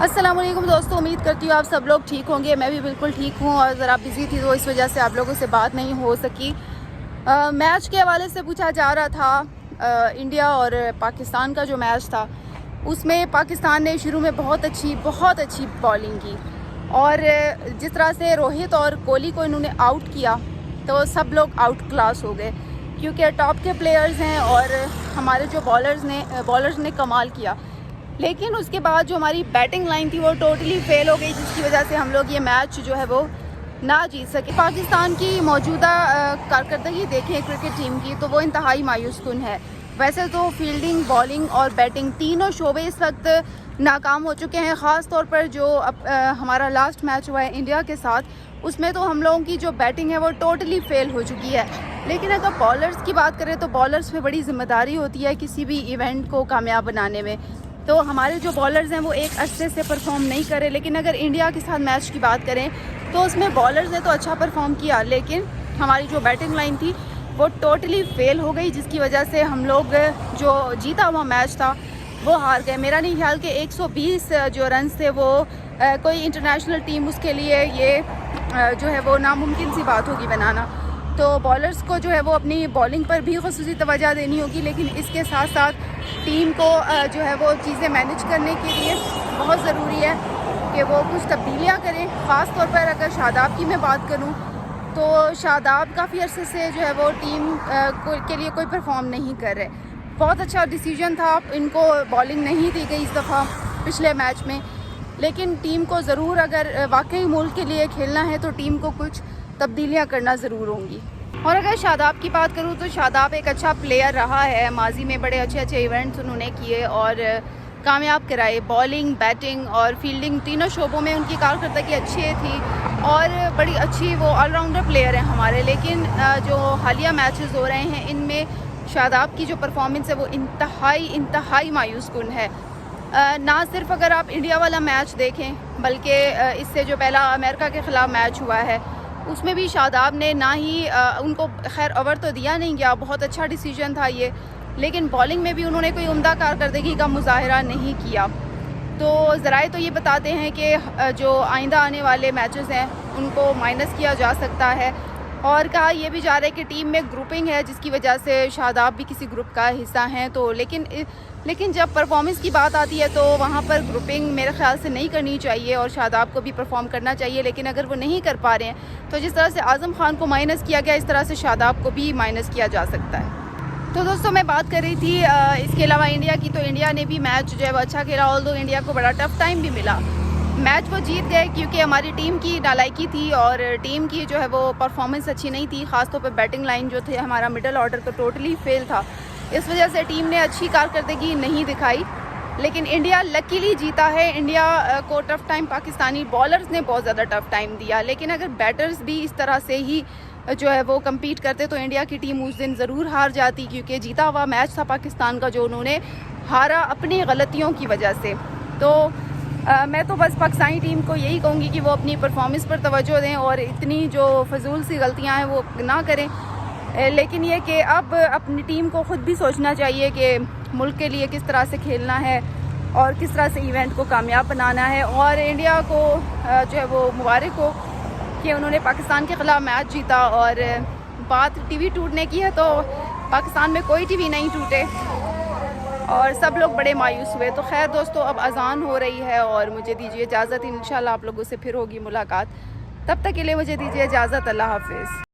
السلام علیکم دوستوں، امید کرتی ہوں آپ سب لوگ ٹھیک ہوں گے۔ میں بھی بالکل ٹھیک ہوں اور ذرا بزی تھی تو اس وجہ سے آپ لوگوں سے بات نہیں ہو سکی۔ میچ کے حوالے سے پوچھا جا رہا تھا، انڈیا اور پاکستان کا جو میچ تھا اس میں پاکستان نے شروع میں بہت اچھی بالنگ کی، اور جس طرح سے روہت اور کوہلی کو انہوں نے آؤٹ کیا تو سب لوگ آؤٹ کلاس ہو گئے، کیونکہ ٹاپ کے پلیئرز ہیں اور ہمارے جو بالرز نے کمال کیا۔ لیکن اس کے بعد جو ہماری بیٹنگ لائن تھی وہ ٹوٹلی فیل ہو گئی، جس کی وجہ سے ہم لوگ یہ میچ جو ہے وہ نہ جیت سکے۔ پاکستان کی موجودہ کارکردگی دیکھیں کرکٹ ٹیم کی تو وہ انتہائی مایوس کن ہے۔ ویسے تو فیلڈنگ، بالنگ اور بیٹنگ تینوں شعبے اس وقت ناکام ہو چکے ہیں، خاص طور پر جو ہمارا لاسٹ میچ ہوا ہے انڈیا کے ساتھ، اس میں تو ہم لوگوں کی جو بیٹنگ ہے وہ ٹوٹلی فیل ہو چکی ہے۔ لیکن اگر بالرز کی بات کریں تو بالرز پہ بڑی ذمہ داری ہوتی ہے کسی بھی ایونٹ کو کامیاب بنانے میں۔ تو ہمارے جو بالرز ہیں وہ ایک عرصے سے پرفارم نہیں کرے، لیکن اگر انڈیا کے ساتھ میچ کی بات کریں تو اس میں بالرز نے تو اچھا پرفارم کیا، لیکن ہماری جو بیٹنگ لائن تھی وہ ٹوٹلی فیل ہو گئی، جس کی وجہ سے ہم لوگ جو جیتا ہوا میچ تھا وہ ہار گئے۔ میرا نہیں خیال کہ 120 جو رنز تھے وہ کوئی انٹرنیشنل ٹیم اس کے لیے یہ جو ہے وہ ناممکن سی بات ہوگی بنانا۔ تو بالرز کو جو ہے وہ اپنی بالنگ پر بھی خصوصی توجہ دینی ہوگی، لیکن اس کے ساتھ ساتھ ٹیم کو جو ہے وہ چیزیں مینیج کرنے کے لیے بہت ضروری ہے کہ وہ کچھ تبدیلیاں کریں۔ خاص طور پر اگر شاداب کی میں بات کروں تو شاداب کافی عرصے سے جو ہے وہ ٹیم کے لیے کوئی پرفارم نہیں کر رہے۔ بہت اچھا ڈیسیجن تھا، ان کو بالنگ نہیں دی گئی اس دفعہ پچھلے میچ میں، لیکن ٹیم کو ضرور اگر واقعی ملک کے لیے کھیلنا ہے تو ٹیم کو کچھ تبدیلیاں کرنا ضرور ہوں گی۔ اور اگر شاداب کی بات کروں تو شاداب ایک اچھا پلیئر رہا ہے، ماضی میں بڑے اچھے ایونٹس انہوں نے کیے اور کامیاب کرائے۔ بالنگ، بیٹنگ اور فیلڈنگ تینوں شعبوں میں ان کی کارکردگی اچھی تھی اور بڑی اچھی وہ آل راؤنڈر پلیئر ہیں ہمارے۔ لیکن جو حالیہ میچز ہو رہے ہیں ان میں شاداب کی جو پرفارمنس ہے وہ انتہائی مایوس کن ہے۔ نہ صرف اگر آپ انڈیا والا میچ دیکھیں بلکہ اس سے جو پہلا امریکہ کے خلاف میچ ہوا ہے اس میں بھی شاداب نے نہ ہی ان کو خیر اوور تو دیا نہیں گیا، بہت اچھا ڈیسیجن تھا یہ، لیکن بالنگ میں بھی انہوں نے کوئی عمدہ کارکردگی کا مظاہرہ نہیں کیا۔ تو ذرائع تو یہ بتاتے ہیں کہ جو آئندہ آنے والے میچز ہیں ان کو مائنس کیا جا سکتا ہے، اور کہا یہ بھی جا رہا ہے کہ ٹیم میں گروپنگ ہے جس کی وجہ سے شاداب بھی کسی گروپ کا حصہ ہیں۔ تو لیکن جب پرفارمنس کی بات آتی ہے تو وہاں پر گروپنگ میرے خیال سے نہیں کرنی چاہیے اور شاداب کو بھی پرفارم کرنا چاہیے، لیکن اگر وہ نہیں کر پا رہے ہیں تو جس طرح سے اعظم خان کو مائنس کیا گیا اس طرح سے شاداب کو بھی مائنس کیا جا سکتا ہے۔ تو دوستوں میں بات کر رہی تھی اس کے علاوہ انڈیا کی، تو انڈیا نے بھی میچ جو ہے وہ اچھا کھیلا، آلدو انڈیا کو بڑا ٹف ٹائم بھی ملا۔ میچ وہ جیت گئے کیونکہ ہماری ٹیم کی نالائکی تھی اور ٹیم کی جو ہے وہ پرفارمنس اچھی نہیں تھی، خاص طور پہ بیٹنگ لائن جو تھے ہمارا مڈل آرڈر تو ٹوٹلی فیل تھا، اس وجہ سے ٹیم نے اچھی کارکردگی نہیں دکھائی۔ لیکن انڈیا لکیلی جیتا ہے۔ انڈیا کو ٹف ٹائم پاکستانی بالرز نے بہت زیادہ ٹف ٹائم دیا، لیکن اگر بیٹرز بھی اس طرح سے ہی جو ہے وہ کمپیٹ کرتے تو انڈیا کی ٹیم اس دن ضرور ہار جاتی، کیونکہ جیتا ہوا میچ تھا پاکستان کا جو انہوں نے ہارا اپنی غلطیوں کی وجہ سے۔ تو میں تو بس پاکستانی ٹیم کو یہی کہوں گی کہ وہ اپنی پرفارمنس پر توجہ دیں اور اتنی جو فضول سی غلطیاں ہیں وہ نہ کریں، لیکن یہ کہ اب اپنی ٹیم کو خود بھی سوچنا چاہیے کہ ملک کے لیے کس طرح سے کھیلنا ہے اور کس طرح سے ایونٹ کو کامیاب بنانا ہے۔ اور انڈیا کو جو ہے وہ مبارک ہو کہ انہوں نے پاکستان کے خلاف میچ جیتا، اور بات ٹی وی ٹوٹنے کی ہے تو پاکستان میں کوئی ٹی وی نہیں ٹوٹے اور سب لوگ بڑے مایوس ہوئے۔ تو خیر دوستو، اب اذان ہو رہی ہے اور مجھے دیجیے اجازت، انشاءاللہ آپ لوگوں سے پھر ہوگی ملاقات، تب تک کے لیے مجھے دیجیے اجازت، اللہ حافظ۔